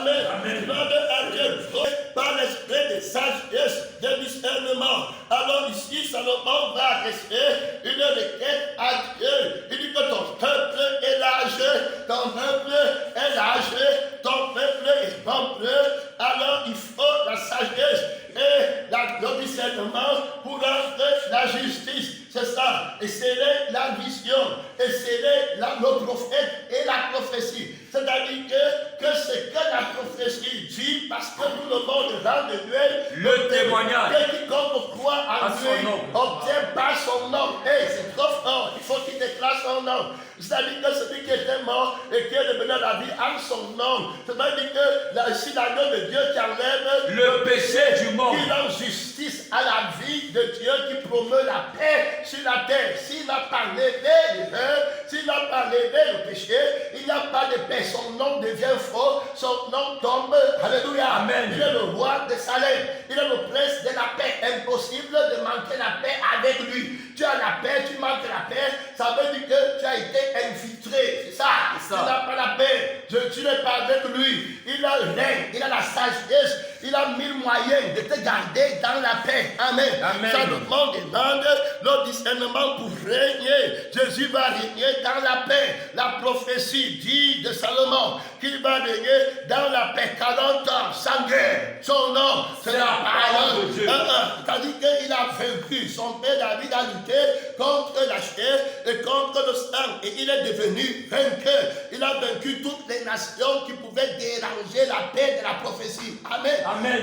Amen. Amen. Gloire à Dieu. Par l'esprit de sagesse, de discernement. Alors ici, Salomon va adresser une requête à Dieu. Il dit que ton peuple est lâché, ton peuple est lâché, ton peuple est nombreux. Alors il faut la sagesse et le discernement pour rendre la justice. C'est ça. Et c'est la vision. Et c'est le prophète et la prophétie. C'est-à-dire que ce que la prophétie dit, parce que tout le monde rend de lui le témoignage. Et quiconque croit en lui obtient par son nom. Et c'est trop fort. Il faut qu'il déclare son nom. C'est-à-dire que celui qui était mort et qui est devenu à la vie a son nom. C'est-à-dire que si l'agneau de Dieu qui enlève le péché du monde, qui rend justice à la vie de Dieu, qui promeut la paix sur la terre. S'il n'a pas levé les vœux, s'il n'a pas levé le péché, il n'y a pas de paix. Son nom devient faux, son nom tombe. Alléluia. Amen. Il est le roi de Salem. Il est le prince de la paix. Impossible de manquer la paix avec lui. Tu as la paix, tu manques la paix. Ça veut dire que tu as été infiltré. C'est ça. Tu n'as pas la paix. Tu n'es pas avec lui. Il a le règne, il a la sagesse. Il a mille moyens de te garder dans la paix. Amen. Amen. Ça demande le discernement pour régner. Jésus va régner dans la paix. La prophétie dit de Salomon qu'il va régner dans la paix 40 ans sans guerre. Son nom, c'est la parole de Dieu. C'est-à-dire qu'il a vaincu. Son père David a lutté contre la chair et contre le sang. Et il est devenu vainqueur. Il a vaincu toutes les nations qui pouvaient déranger la paix de la prophétie. Amen. Amen.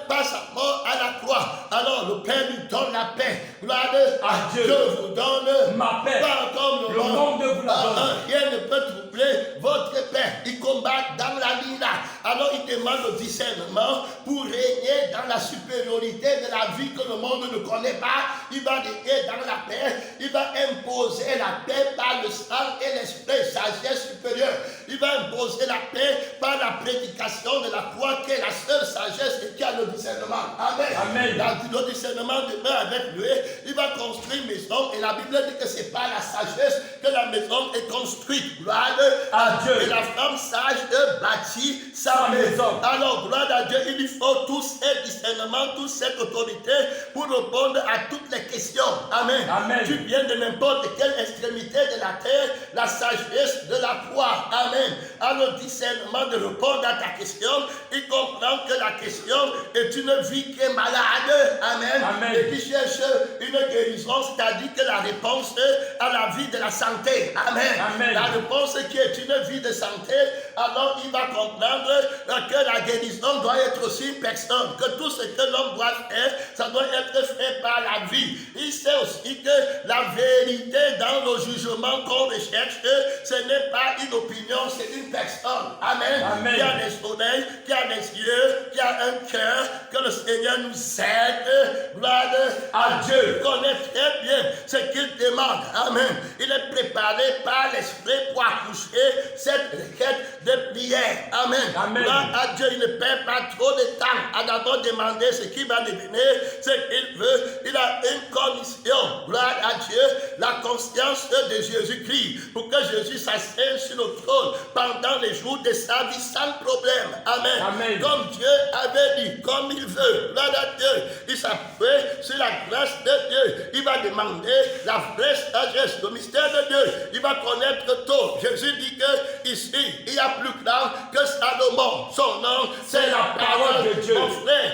Par sa mort à la croix. Alors le Père nous donne la paix. Gloire à Dieu. Je vous donne ma paix. Pas comme le monde vous la donne. Rien ne peut troubler votre paix. Il combat dans la ligne. Alors il demande le discernement pour régner dans la supériorité de la vie que le monde ne connaît pas. Il va régner dans la paix. Il va imposer la paix par le sang et l'esprit, sagesse supérieure. Il va imposer la paix par la prédication de la croix qui est la seule sagesse et qui a le discernement. Amen. Amen. Le discernement demeure avec lui. Il va construire une maison et la Bible dit que c'est par la sagesse que la maison est construite. Gloire à Dieu. Et la femme sage bâtit sa maison. Alors, gloire à Dieu, il faut tous ces discernements, toute cette autorité pour répondre à toutes les questions. Amen. Amen. Tu viens de n'importe quelle extrémité de la terre, la sagesse de la croix. Amen. Alors, le discernement de répondre à ta question, il comprend que la question est une vie qui est malade. Amen. Amen. Et qui cherche une guérison, c'est-à-dire que la réponse à la vie de la santé. Amen. Amen. La réponse qui est une vie de santé, alors il va comprendre que la guérison doit être aussi une personne, que tout ce que l'homme doit faire, ça doit être fait par la vie. Il sait aussi que la vérité dans le jugement qu'on recherche, ce n'est pas une opinion, c'est une personne. Amen. Amen. Qui a des oreilles, qui a des yeux, qui a un cœur, que le Seigneur nous aide. Gloire à Dieu. Il connaît très bien ce qu'il demande. Amen. Il est préparé par l'Esprit pour accoucher cette requête de prière. Amen. Amen. Gloire à Dieu. Il ne perd pas trop de temps à d'abord demander ce qu'il va devenir, ce qu'il veut. Il a une commission. Gloire à Dieu. La conscience de Jésus-Christ pour que Jésus s'assied sur le trône pendant les jours de sa vie sans problème. Amen. Amen. Comme Dieu avait dit, comme il veut. Gloire à Dieu. Il s'appuie sur la grâce de Dieu. Il va demander la vraie sagesse, le mystère de Dieu. Il va connaître tout. Jésus dit que ici, il y a plus grand que Salomon. Son nom, c'est la parole de Dieu. Mon frère,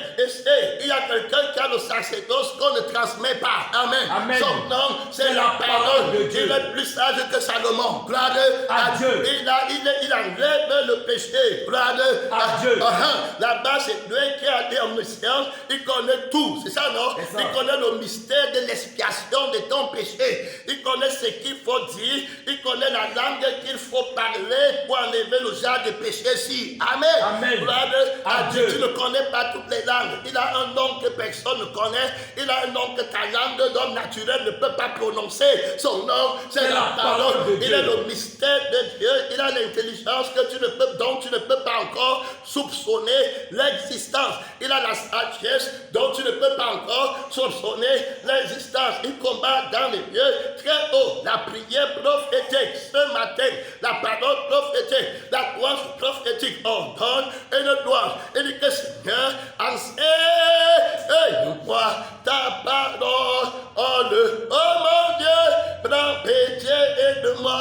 il y a quelqu'un qui a le sacerdoce qu'on ne transmet pas. Amen. Amen. Son nom, c'est la parole de Dieu. Il est plus sage que Salomon. Gloire à Dieu. Il enlève le péché. Gloire à Dieu. Là-bas, c'est lui qui a dit omniscience. Il connaît tout. C'est ça, non? C'est ça. Il connaît le mystère de l'expiation de ton péché. Il connaît ce qu'il faut dire. Il connaît la langue qu'il faut parler pour enlever le genre de péché-ci. Amen. Amen. Gloire à Dieu. Tu ne connais pas toutes les langues. Il a un nom que personne ne connaît. Il a un nom que ta langue d'homme naturel ne peut pas prononcer. Son nom, c'est la parole de Dieu. Il est le mystère de Dieu. Il a l'intelligence dont tu ne peux pas encore soupçonner l'existence. Il a la sagesse dont tu ne peux pas encore soupçonner connaît l'existence. Il combat dans les lieux très hauts. La prière prophétique ce matin, la parole prophétique, la louange prophétique, on donne une louange. Il dit que Seigneur, enseigne-moi ta parole. Oh mon Dieu, prends pitié et de moi.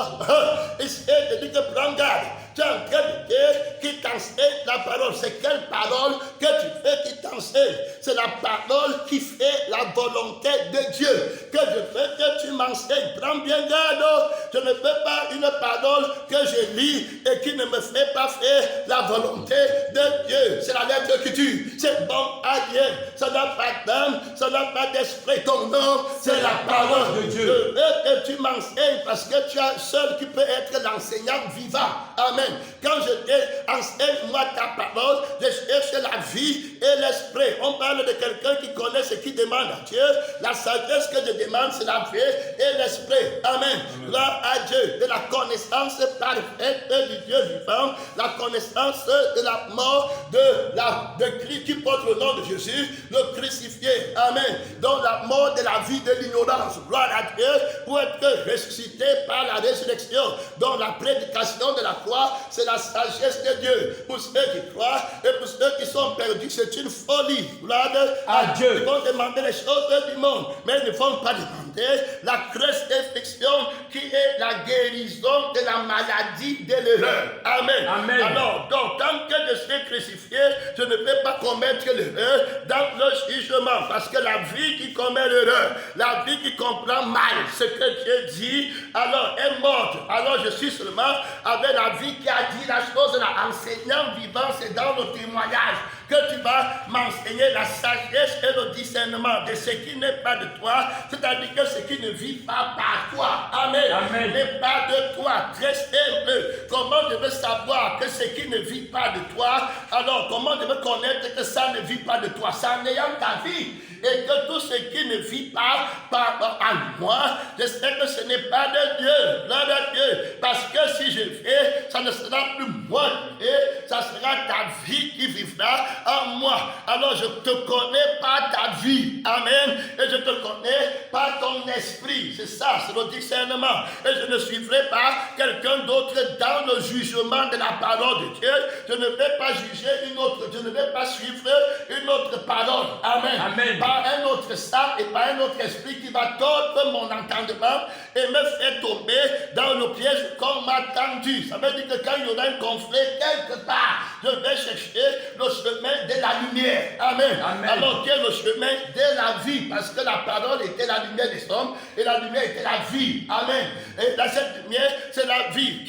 Ici, il dit que prends garde. Tu es en train de dire qui t'enseigne la parole. C'est quelle parole que tu fais qui t'enseigne? C'est la parole qui fait la volonté de Dieu. Que je veux que tu m'enseignes. Prends bien garde. Je ne veux pas une parole que je lis et qui ne me fait pas faire la volonté de Dieu. C'est la lettre que tu. C'est bon à rien. Ça n'a pas d'âme, ça n'a pas d'esprit. Ton nom, c'est la parole de Dieu. Je veux que tu m'enseignes parce que tu es seul qui peut être l'enseignant vivant. Amen. Quand je dis enseigne-moi ta parole, je cherche la vie et l'esprit. On parle de quelqu'un qui connaît ce qu'il demande à Dieu. La sagesse que je demande, c'est la vie et l'esprit. Amen. Gloire à Dieu. De la connaissance parfaite du Dieu vivant, la connaissance de la mort de Christ qui porte le nom de Jésus, le crucifié. Amen. Donc la mort de la vie de l'ignorance. Gloire à Dieu pour être ressuscité par la résurrection. Donc la prédication de la croix, c'est la sagesse de Dieu. Pour ceux qui croient et pour ceux qui sont perdus, c'est une folie. Gloire à Dieu. Ils vont demander les choses du monde, mais ils ne vont pas demander la crucifixion qui est la guérison de la maladie de l'erreur. Amen. Amen. Alors, donc, tant que je suis crucifié, je ne peux pas commettre l'erreur dans le jugement, parce que la vie qui commet l'erreur, la vie qui comprend mal ce que Dieu dit, alors est morte. Alors je suis seulement avec la vie qui a dit la chose, l'enseignant vivant, c'est dans le témoignage que tu vas m'enseigner la sagesse et le discernement de ce qui n'est pas de toi, c'est-à-dire que ce qui ne vit pas par toi. Amen. Amen. N'est pas de toi. Très simple. Comment je veux savoir que ce qui ne vit pas de toi, alors comment je veux connaître que ça ne vit pas de toi? C'est en ayant ta vie. Et que tout ce qui ne vit pas en moi, je sais que ce n'est pas de Dieu, gloire à Dieu. Parce que si je fais, ça ne sera plus moi, et ça sera ta vie qui vivra en moi. Alors je ne te connais pas ta vie, amen, et je ne te connais pas ton esprit. C'est ça, c'est le discernement. Et je ne suivrai pas quelqu'un d'autre dans le jugement de la parole de Dieu. Je ne vais pas juger une autre, je ne vais pas suivre une autre parole, amen. Amen. Pas un autre sang et pas un autre esprit qui va tordre mon entendement et me faire tomber dans le piège qu'on m'a tendu. Ça veut dire que quand il y aura un conflit quelque part, je vais chercher le chemin de la lumière. Amen. Amen. Alors quel est le chemin de la vie? Parce que la parole était la lumière des hommes et la lumière était la vie. Amen. Et dans cette lumière, c'est la vie.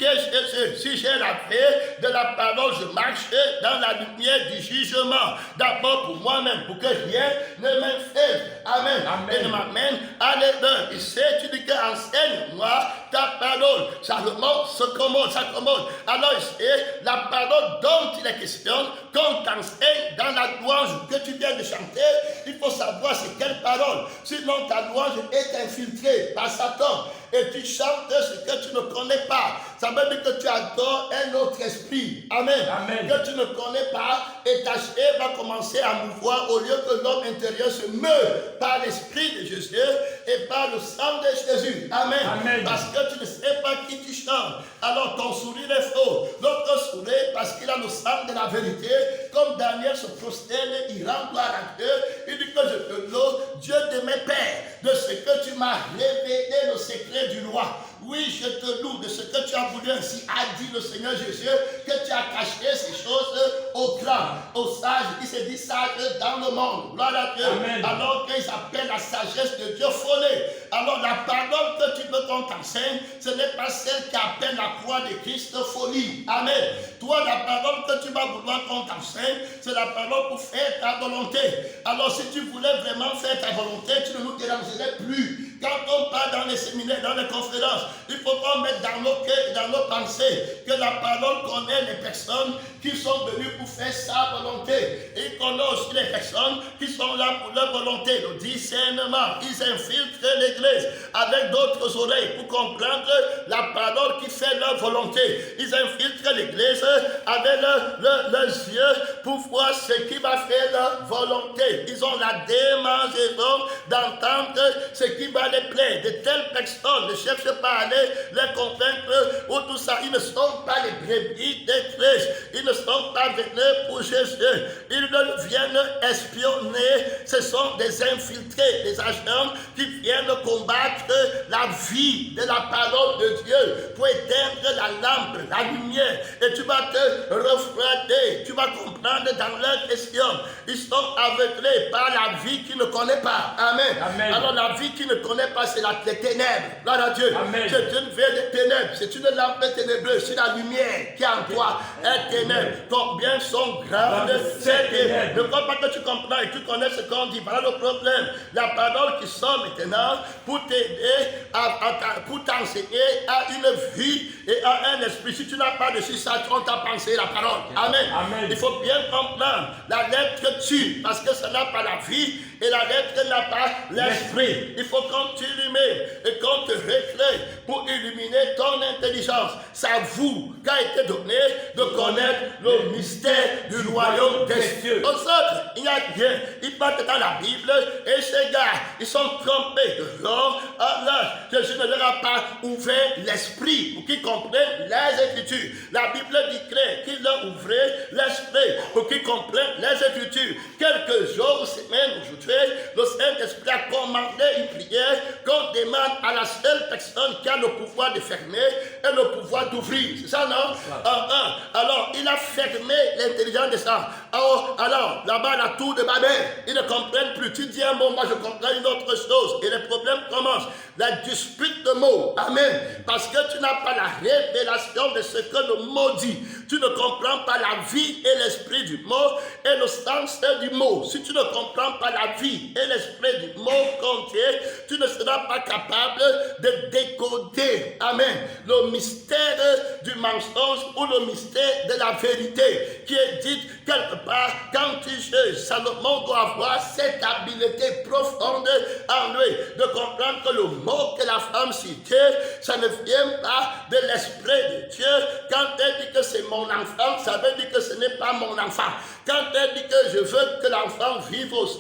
Si j'ai la paix de la parole, je marche dans la lumière du jugement. D'abord pour moi-même, pour que rien ne m'infecte. Amen. Amen. Et ne m'amène à l'erreur. Et c'est, tu dis que enseigne-moi ta parole. Salomon s'accommode. Alors, c'est la parole dont il est question, qu'on t'enseigne dans la louange que tu viens de chanter. Il faut savoir c'est quelle parole. Sinon, ta louange est infiltrée par Satan. Et tu chantes ce que tu ne connais pas. Ça veut dire que tu adores un autre esprit. Amen. Amen. Que tu ne connais pas. Et ta chair va commencer à mouvoir au lieu que l'homme intérieur se meure par l'esprit de Jésus et par le sang de Jésus. Amen. Amen. Parce que tu ne sais pas qui tu chantes. Alors ton sourire est faux. L'autre sourire parce qu'il a le sang de la vérité. Comme Daniel se prosterne, il rend gloire à Dieu. Il dit que je te loue, Dieu de mes pères, de ce que tu m'as révélé le secret du roi. Oui, je te loue de ce que tu as voulu, ainsi a dit le Seigneur Jésus, que tu as caché ces choses aux grands, aux sages, qui se disent sages dans le monde. Gloire à Dieu. Amen. Alors qu'ils appellent la sagesse de Dieu folie. Alors la parole que tu veux qu'on t'enseigne, ce n'est pas celle qui appelle la croix de Christ folie. Amen. Toi, la parole que tu vas vouloir qu'on t'enseigne, c'est la parole pour faire ta volonté. Alors si tu voulais vraiment faire ta volonté, tu ne nous dérangerais plus. Quand on part dans les séminaires, dans les conférences, il faut qu'on mette dans nos cœurs et dans nos pensées que la parole connaît les personnes qui sont venues pour faire sa volonté. Et connaît aussi les personnes qui sont là pour leur volonté, le discernement. Ils infiltrent l'église avec d'autres oreilles pour comprendre la parole qui fait leur volonté. Ils infiltrent l'église avec leurs yeux pour voir ce qui va faire leur volonté. Ils ont la démangeaison d'entendre ce qui va les plaire. De telles personnes ne cherchent pas à aller les convaincre ou tout ça. Ils ne sont pas les brebis de Christ. Ils ne sont pas venus pour Jésus. Ils ne viennent espionner. Ce sont des infiltrés, des agents qui viennent combattre la vie de la parole de Dieu pour éteindre la lampe, la lumière. Et tu vas te refroidir. Tu vas comprendre dans leur question. Ils sont aveuglés par la vie qu'ils ne connaissent pas. Amen. Amen. Alors la vie qu'ils ne connaissent pas, c'est les ténèbres. Gloire à Dieu. Amen. C'est une vie de ténèbres. C'est une lampe ténébreuse. C'est la lumière qui est en toi. Et ténèbres. Combien sont grandes ces ténèbres. Ne crois pas que tu comprends et tu connais ce qu'on dit. Voilà le problème. La parole qui sort maintenant pour t'aider, pour t'enseigner à une vie et à un esprit. Si tu n'as pas de ça, on t'a pensé la parole. Amen. Amen. Il faut bien comprendre. La lettre tue parce que ça n'a pas la vie et la lettre n'a pas l'esprit. Il faut qu'on t'illumine et qu'on te réclame pour illuminer ton intelligence. C'est à vous qu'a été donné de connaître le mystère du royaume des cieux. Aux autres, il n'y a rien. Ils partent dans la Bible et ces gars, ils sont trompés de l'or à l'âge. Jésus ne leur a pas ouvert l'esprit pour qu'ils comprennent les Écritures. La Bible dit clair qu'il leur ouvrait l'esprit pour qu'ils comprennent les Écritures. Quelques jours, semaines, aujourd'hui, le Saint-Esprit a commandé une prière qu'on demande à la seule personne qui a le pouvoir de fermer et le pouvoir d'ouvrir. C'est ça, non? Alors, il a fermé l'intelligence des gens. Alors, là-bas, la tour de Babel, ils ne comprennent plus. Tu dis un mot, moi je comprends une autre chose. Et les problèmes commencent. La dispute de mots. Amen. Parce que tu n'as pas la révélation de ce que le mot dit. Tu ne comprends pas la vie et l'esprit du mot et le sens du mot. Si tu ne comprends pas la vie et l'esprit du mot compté, tu ne seras pas capable de décoder. Amen. Le mystère du mensonge ou le mystère de la vérité qui est dite quelque part quand tu juges. Salomon doit avoir cette habileté profonde en lui de comprendre que le mot que la femme citait, ça ne vient pas de l'esprit de Dieu. Quand elle dit que c'est mon enfant, ça veut dire que ce n'est pas mon enfant. Quand elle dit que je veux que l'enfant vive aussi,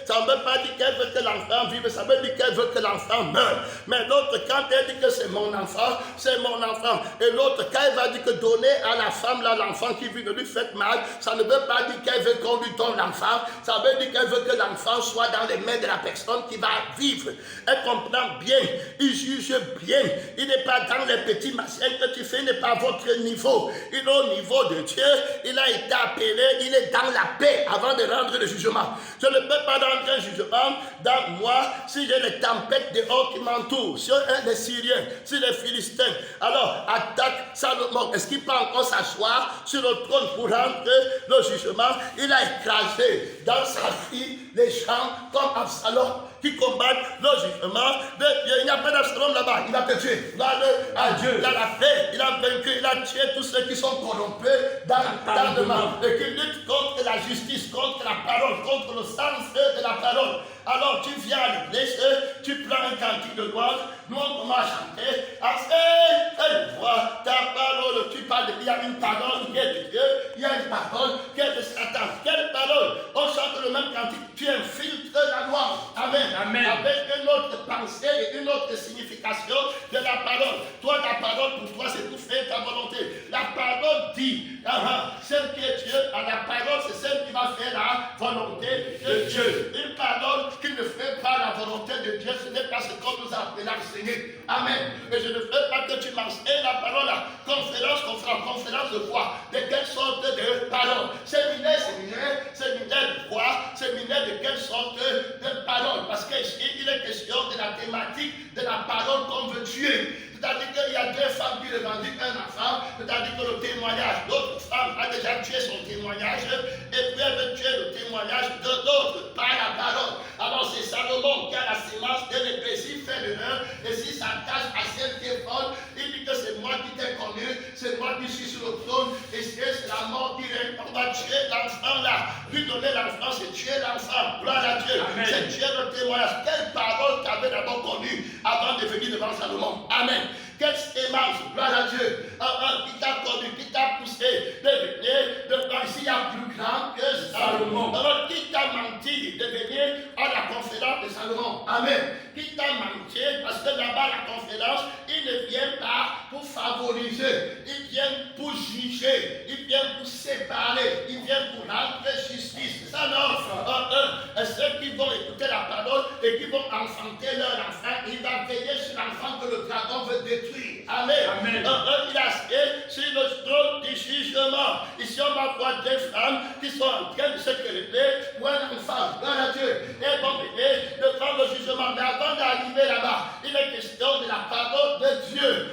ça ne veut pas dire qu'elle veut que l'enfant vive, ça veut dire qu'elle veut que l'enfant meure. Mais l'autre, quand elle dit que c'est mon enfant, c'est mon enfant. Et l'autre, quand elle va dire que donner à la femme là l'enfant qui vit, ne lui fait mal, ça ne veut pas dire qu'elle veut qu'on lui donne l'enfant, ça veut dire qu'elle veut que l'enfant soit dans les mains de la personne qui va vivre. Elle comprend bien, il juge bien, il n'est pas dans les petits machins que tu fais, il n'est pas à votre niveau. Il est au niveau de Dieu, il a été appelé, il est dans la paix avant de rendre le jugement. Je ne peux pas rendre un jugement dans moi si j'ai les tempêtes dehors qui m'entourent, sur les Syriens, sur les Philistins. Alors, attaque Salomon. Est-ce qu'il peut encore s'asseoir sur le trône pour rendre le jugement? Il a écrasé dans sa vie les gens comme Absalom qui combattent le jugement de Dieu. Il n'y a pas d'Absalom là-bas, il a te tué. À Dieu, il a la paix, il a vaincu, il a tué tous ceux qui sont corrompus dans le mal et qui luttent contre la justice, contre la parole, contre le sens de la parole. Alors tu viens à l'église, tu prends un cantique de louange, nous on commence à chanter, voix, ta parole, tu parles, il y a une parole qui est de Dieu, il y a une parole qui est de Satan. Quelle parole? On chante le même cantique, tu infiltres la louange. Amen. Amen. Avec une autre pensée et une autre signification de la parole. Toi, la parole pour toi, c'est tout faire ta volonté. La parole dit, celle qui est Dieu, la parole, c'est celle qui va faire la volonté de Dieu. Une parole qui ne fait pas la volonté de Dieu, ce n'est pas ce qu'on nous a appelé à enseigner. Amen. Mais je ne veux pas que tu m'enseignes la parole à conférence de foi. De quelle sorte de parole? Séminaire de foi, séminaire de quelle sorte de parole? Parce qu'il est question de la thématique de la parole qu'on veut tuer. C'est-à-dire qu'il y a deux femmes qui revendiquent un enfant, c'est-à-dire que le témoignage d'autres femmes a déjà tué son témoignage, et puis elle veut tuer le témoignage de d'autres par la parole. Alors c'est Salomon qui a la sémence de l'église, il fait l'erreur, et si ça cache à celle qui est folle, il dit que c'est moi qui t'ai connu, c'est moi qui suis sur le trône, et c'est la mort qui règne. On va tuer l'enfant là, lui donner l'enfant, c'est tuer l'enfant. Gloire à Dieu. Amen. C'est tuer le témoignage. Quelle parole tu avais d'abord connue avant de venir devant Salomon? Amen. Quelle sémence, gloire à Dieu, qui t'a connu, qui t'a poussé de venir devant ici, il y a plus grand que Salomon. Alors, qui t'a menti de venir à la conférence de Salomon? Amen. Qui t'a manqué, parce que là-bas, la conférence, il ne vient pas pour favoriser, il vient pour juger, il vient pour séparer, il vient pour rendre justice. C'est ça, non? Ceux qui vont écouter la parole et qui vont enfanter leur enfant, il va veiller sur l'enfant que le dragon veut détruire. Amen. Amen. Il a assis sur le trône du jugement. Ici, on va voir deux femmes qui sont en train de se quereller pour un enfant. Gloire à Dieu. Et vont venir devant le jugement. Mais avant d'arriver là-bas, il est question de la parole de Dieu.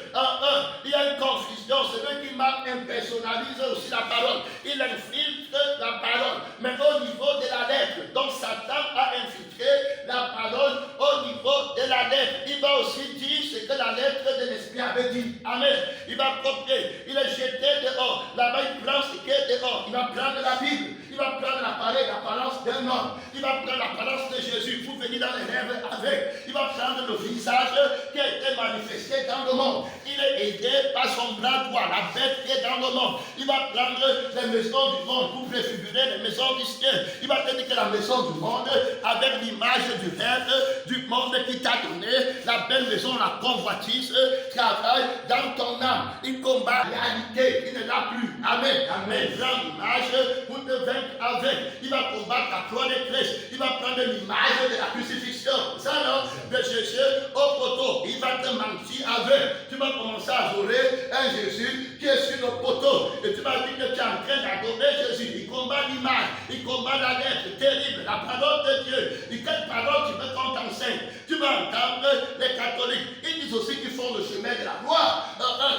Il y a une confusion. Celui qui m'a impersonnalise aussi la parole. Il infiltre la parole. Mais au niveau de la lettre, donc Satan a infiltré la parole au niveau de la lettre. Il va aussi dire ce que la lettre de l'Esprit avait dit. Amen. Il va copier. Il est jeté dehors. Là-bas, il prend ce qui est dehors. Il va prendre la Bible. Il va prendre l'apparence d'un homme. Il va prendre l'apparence de Jésus pour venir dans les rêves avec. Il va prendre le visage qui a été manifesté dans le monde. Il est aidé par son bras droit, la bête qui est dans le monde. Il va prendre les maisons du monde pour préfigurer les maisons du ciel. Il va te dire que la maison du monde, avec l'image du rêve du monde qui t'a donné, la belle maison, la convoitise, travaille dans ton âme. Il combat la réalité, il ne l'a plus. Amen. Amen. Il prend l'image pour te vaincre avec. Il va combattre la croix de Christ. Il va prendre l'image de la crucifixion. Ça, non? De Jésus au poteau. Il va te mentir avec. Tu vas commencer à adorer un Jésus qui est sur le poteau. Et tu vas dire que tu es en train d'adorer Jésus. Il combat l'image. Il combat la lettre terrible. La parole de Dieu. Et quelle parole tu veux qu'on t'enseigne? Tu vas entendre les catholiques. Ils disent aussi qu'ils font le chemin de la gloire.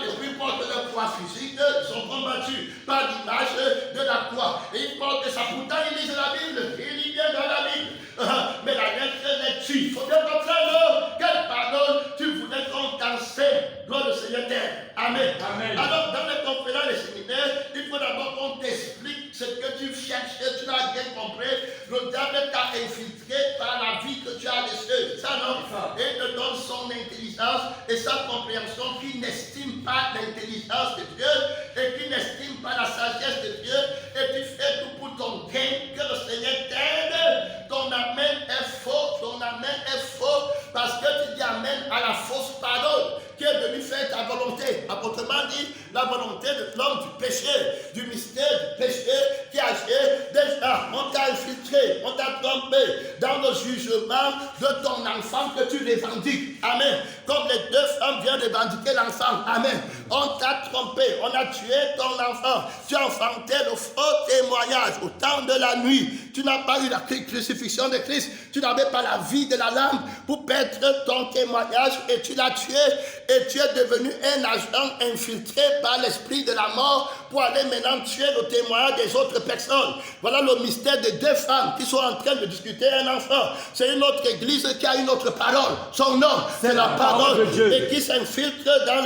Et puis ils portent leur croix physique. Ils sont combattus par l'image de la croix. Et ils portent ça. Pourtant, ils lisent la Bible. Ils lisent bien dans la Bible. Mais la lettre les tue. Il faut bien comprendre quelle parole tu voulais qu'on t'enseigne. Gloire au Seigneur t'aide. Amen. Amen. Alors, dans les conférences, les séminaires, il faut d'abord qu'on t'explique ce que tu cherches. Tu n'as bien compris. Le diable t'a infiltré par la vie que tu as laissée. Ça, non? Et te donne son intelligence et sa compréhension qui n'estime pas l'intelligence de Dieu et qui n'estime pas la sagesse de Dieu. Et tu fais tout pour ton gain. Que le Seigneur t'aide. Ton amen est faux. Ton amen est faux parce que tu dis amen à la fausse parole qui est venue faire ta volonté. Autrement dit, la volonté de l'homme du péché, du mystère du péché qui a déjà, on t'a infiltré, on t'a trompé dans le jugement de ton enfant que tu revendiques. Amen. Comme les deux femmes viennent revendiquer l'enfant. Amen. On t'a trompé, on a tué ton enfant. Tu as enfanté le faux témoignage au temps de la nuit. Tu n'as pas eu la crucifixion de Christ. Tu n'avais pas la vie de la lampe pour perdre ton témoignage et tu l'as tué. Et tu es devenu un agent infiltré par l'esprit de la mort pour aller maintenant tuer le témoignage des autres personnes. Voilà le mystère des deux femmes qui sont en train de discuter un enfant. C'est une autre église qui a une autre parole. Son nom, c'est la parole de Dieu. Et qui s'infiltre dans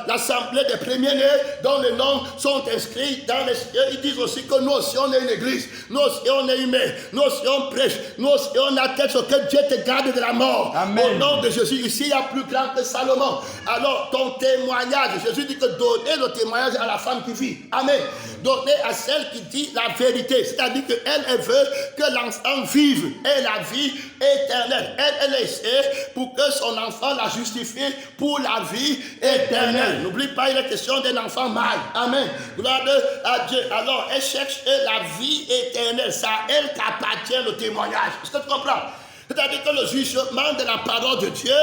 l'assemblée des premiers-nés dont les noms sont inscrits dans les cieux. Ils disent aussi que nous aussi on est une église. Nous aussi on est humain. Nous aussi on prêche. Nous aussi on atteste ce que Dieu te garde de la mort. Amen. Au nom de Jésus, ici il y a plus grand que Salomon. Alors ton témoignage, Jésus dit que donnez le témoignage à la femme qui vit. Amen. Donnez à celle qui dit la vérité. C'est-à-dire qu'elle veut que l'enfant vive et la vie éternelle. Elle essaie pour que son enfant la justifie pour la vie éternelle. N'oublie pas, il est question d'un enfant mâle. Amen. Gloire à Dieu. Alors, elle cherche la vie éternelle. C'est à elle qu'appartient le témoignage. Est-ce que tu comprends? C'est-à-dire que le jugement de la parole de Dieu,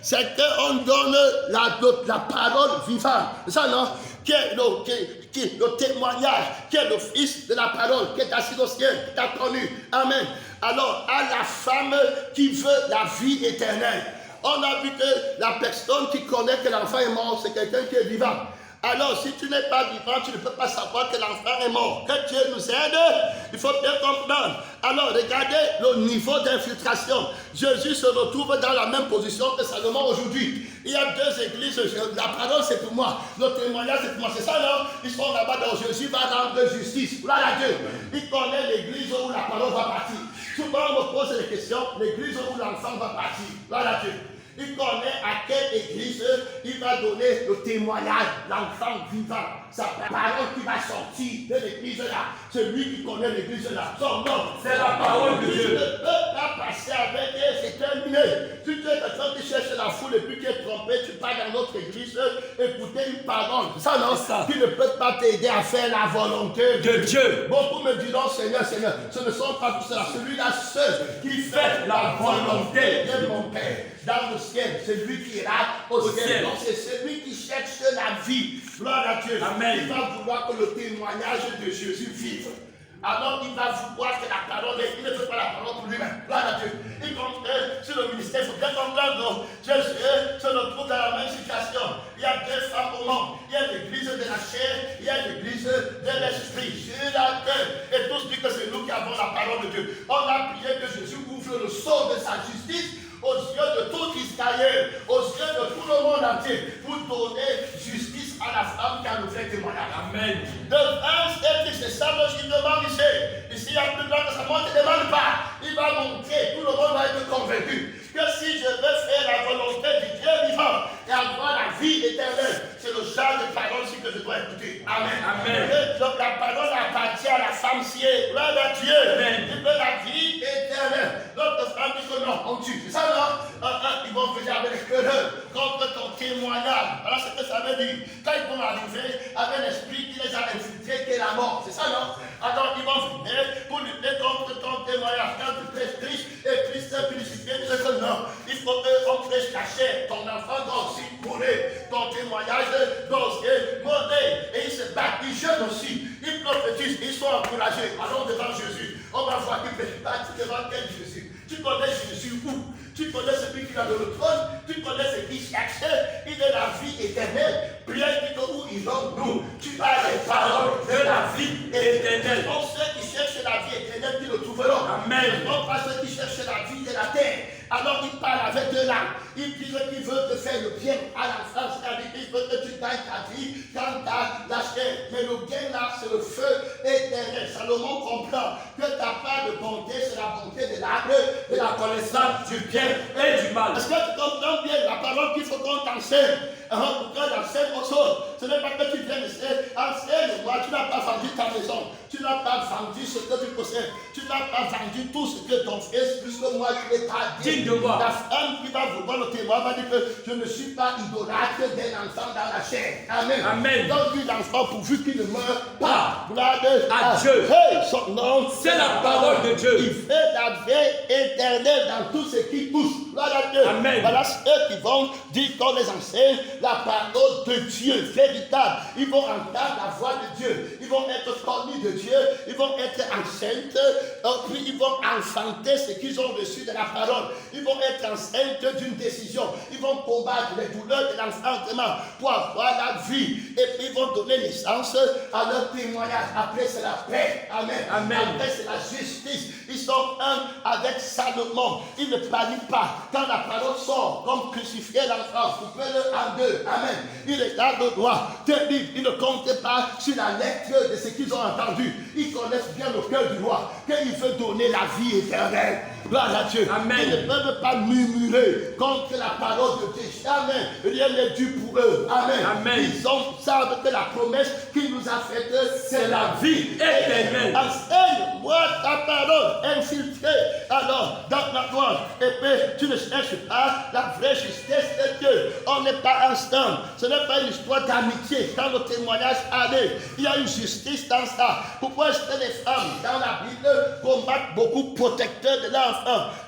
c'est qu'on donne la parole vivante. C'est ça, non? Qui est le témoignage, qui est le fils de la parole, qui est assis au ciel, qui t'a connu. Amen. Alors, à la femme qui veut la vie éternelle. On a vu que la personne qui connaît que l'enfant est mort, c'est quelqu'un qui est vivant. Alors, si tu n'es pas vivant, tu ne peux pas savoir que l'enfant est mort. Que Dieu nous aide, il faut bien comprendre. Alors, regardez le niveau d'infiltration. Jésus se retrouve dans la même position que Salomon aujourd'hui. Il y a deux églises. La parole, c'est pour moi. Le témoignage, c'est pour moi. C'est ça, non? Ils sont là-bas, donc Jésus va rendre justice. Voilà Dieu. Il connaît l'église où la parole va partir. Souvent, on me pose des questions. L'église où l'enfant va partir. Voilà Dieu. Il connaît à quelle église il va donner le témoignage, l'enfant vivant. Sa parole qui va sortir de l'église là. C'est lui qui connaît l'église là. Son nom, c'est la parole de Dieu. Tu ne peux pas passer avec elle, c'est terminé. terminé. Si tu es quelqu'un qui cherche la foule et puis qui est trompé, tu pars dans notre église, écouter une parole. C'est ça, non? C'est ça. Qui ne peut pas t'aider à faire la volonté De Dieu. Beaucoup me diront, Seigneur, Seigneur, ce ne sont pas tout cela. Celui-là seul qui fait la volonté de mon Père dans le ciel. C'est lui qui ira au ciel. Donc c'est celui qui cherche la vie. Gloire à Dieu. Amen. Il va vouloir que le témoignage de Jésus vive. Alors il va vouloir que la parole, il ne fait pas la parole pour lui-même. Gloire à Dieu. Il compte sur le ministère, il faut bien comprendre. Jésus se retrouve dans la même situation. Il y a deux femmes au monde. Il y a l'église de la chair, il y a l'église de l'esprit. Sur la terre. Et tous disent que c'est nous qui avons la parole de Dieu. On a prié que Jésus ouvre le sceau de sa justice aux yeux de tout Israël, aux yeux de tout le monde entier, pour donner justice à la femme qui a nous fait témoignage. Amen. De un, c'est ça que je demande ici. Ici, il y a plus grand que ça, moi, ne demande pas. Il va montrer, tout le monde va être convaincu que si je veux faire la volonté du Dieu vivant et avoir la vie éternelle, c'est le genre de parole ci que je dois écouter. Amen. Amen. Et donc la parole appartient à la femme sienne. Gloire à Dieu. Amen. Il veut la vie éternelle. L'autre femme dit que non, on tue. C'est ça, non? Ils vont venir avec les querelles contre ton témoignage. Voilà ce que ça veut dire. Quand ils vont arriver avec l'esprit qui les a infiltrés, qui est la mort. C'est ça, non? Alors ils vont venir pour lutter contre ton témoignage. Quand tu prêches Christ et Christ est purifié, tu dis que non. Il faut qu'on prêche la chair. Ton enfant doit aussi mourir. Ton témoignage doit aussi mourir. Et ils se battent, ils jeûnent aussi. Ils prophétisent, ils sont encouragés. Allons devant Jésus. On va voir qu'ils ne battent devant quel Jésus. Tu connais Jésus où? Tu connais celui qui a le trône, tu connais ce qui cherche, il est la vie éternelle. Bien que où ils ont nous, tu as les paroles de la vie éternelle. Donc ceux qui cherchent la vie éternelle, ils le trouveront. Amen. Non pas ceux qui cherchent la vie de la terre. Alors il parle avec deux langues. Il dit qu'il veut te faire le bien à la France, c'est-à-dire qu'il veut que tu gagnes ta vie quand tu as la chair. Mais le bien là, c'est le feu éternel. Salomon comprend que ta part de bonté, c'est la bonté de l'arbre de la connaissance du bien Et du mal. est-ce que tu comprends bien la parole qu'il faut qu'on t'enseigne? Pour qu'on enseigne aux autres. Ce n'est pas que tu viennes essayer. Enseigne-moi, tu n'as pas vendu ta maison. Tu n'as pas vendu ce que tu possèdes. Tu n'as pas vendu tout ce que ton fils, puisque moi, je n'ai pas dit. Digne de moi. La femme qui va vouloir le témoin va dire que je ne suis pas idolâtre d'un enfant dans la chair. Amen. Amen. Donc, l'enfant, pourvu qu'il ne meure pas. Gloire à Dieu. Hey, son nom, C'est la parole de Dieu. Il fait la vie éternelle dans tout ce qui touche. Gloire à Dieu. Amen. Voilà ceux qui vont dire qu'on les enseigne la parole de Dieu véritable. Ils vont entendre la voix de Dieu. Ils vont être connus de Dieu. Ils vont être enceintes. Puis ils vont enfanter ce qu'ils ont reçu de la parole. Ils vont être enceintes d'une décision. Ils vont combattre les douleurs de l'enfantement pour avoir la vie. Et puis ils vont donner naissance à leur témoignage. Après c'est la paix. Amen. Amen. Après c'est la justice. Ils sont un avec Salomon. Ils ne paniquent pas. Quand la parole sort, comme crucifier l'enfant, coupez-le en deux. Amen. Il est là de droit. Ils ne comptent pas sur la lettre de ce qu'ils ont entendu. Ils connaissent bien le cœur du roi. Qu'il veut donner la vie éternelle. Gloire à Dieu. Amen. Ils ne peuvent pas murmurer contre la parole de Dieu. Amen. Rien n'est dû pour eux. Amen. Amen. Ils savent que la promesse qu'il nous a faite, c'est la vie éternelle. Enseigne-moi ta parole infiltrée alors dans la gloire. Et puis tu ne cherches pas la vraie justesse de Dieu. On n'est pas instant. Ce n'est pas une histoire d'amitié. Quand le témoignage allait, il y a une justice dans ça. Pourquoi est-ce que les femmes dans la Bible combattent beaucoup protecteurs de l'enfant?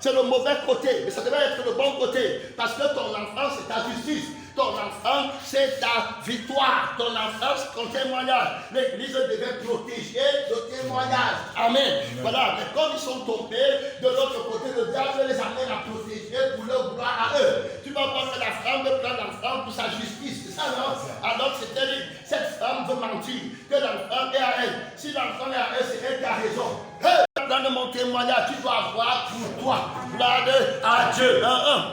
C'est le mauvais côté, mais ça devrait être le bon côté. Parce que ton enfant, c'est ta justice. Ton enfant, c'est ta victoire. Ton enfant, c'est ton témoignage. L'église devait protéger le témoignage. Amen. Voilà. Mais comme ils sont tombés, de l'autre côté, le diable les amène à protéger pour leur gloire à eux. Tu vas voir que la femme veut prendre l'enfant pour sa justice. C'est ça, non? Alors c'est terrible. Cette femme veut mentir que l'enfant est à elle. Si l'enfant est à elle, c'est elle qui a raison. Hey! Dans mon témoignage, tu dois avoir pour toi. Gloire à Dieu.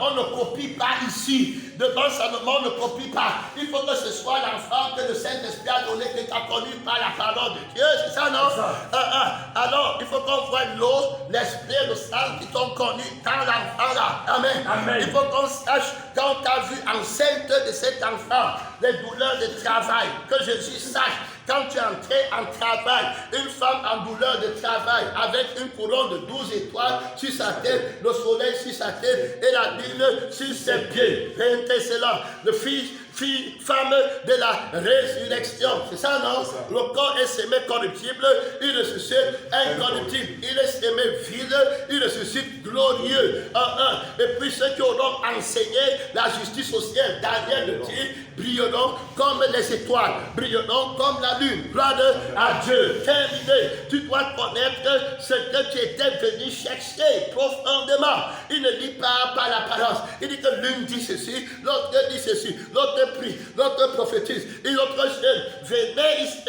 On ne copie pas ici. Devant Salomon, on ne copie pas. Il faut que ce soit l'enfant que le Saint-Esprit a donné, que tu as connu par la parole de Dieu. C'est ça, non? Alors, il faut qu'on voie l'eau, l'esprit et le sang qui t'ont connu dans l'enfant là. Amen. Amen. Il faut qu'on sache, quand tu as vu enceinte de cet enfant, les douleurs de travail, que Jésus sache Quand tu es entré en travail, une femme en douleur de travail, avec une couronne de 12 étoiles sur sa tête, le soleil sur sa tête et la lune sur ses pieds. Excellent. Le femme de la résurrection. C'est ça, non? Le corps est semé corruptible, il ressuscite incorruptible. Il est semé vide, il ressuscite glorieux. Et puis ceux qui auront enseigné la justice au ciel, Daniel le dit, brilleront comme les étoiles, brilleront comme la lune. Gloire à Dieu. Terminé. Tu dois connaître ce que tu étais venu chercher profondément. Il ne dit pas par l'apparence. Il dit que l'une dit ceci, l'autre dit ceci, l'autre prie, l'autre prophétise, et l'autre jeune. Venez ici.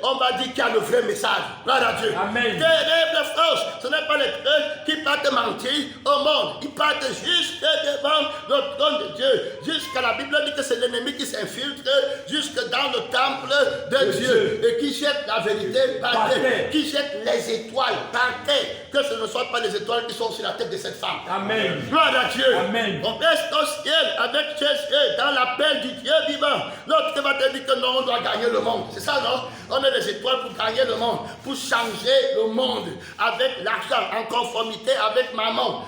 On va dire qu'il y a le vrai message. Gloire à Dieu. Amen. Terrible France. Ce n'est pas les prêtres qui partent mentir au monde. Ils partent juste devant le trône de Dieu. Jusqu'à la Bible dit que c'est l'ennemi qui s'infiltre jusque dans le temple de Dieu et qui jette la vérité par terre, qui jette les étoiles par terre. Que ce ne soit pas les étoiles qui sont sur la tête de cette femme. Amen. Gloire à Dieu. Amen. On reste au ciel avec Jésus dans l'appel du Dieu vivant. L'autre va te dire que non, on doit gagner le monde. C'est ça, non? On est des étoiles pour gagner le monde, pour changer le monde avec l'argent, en conformité avec maman.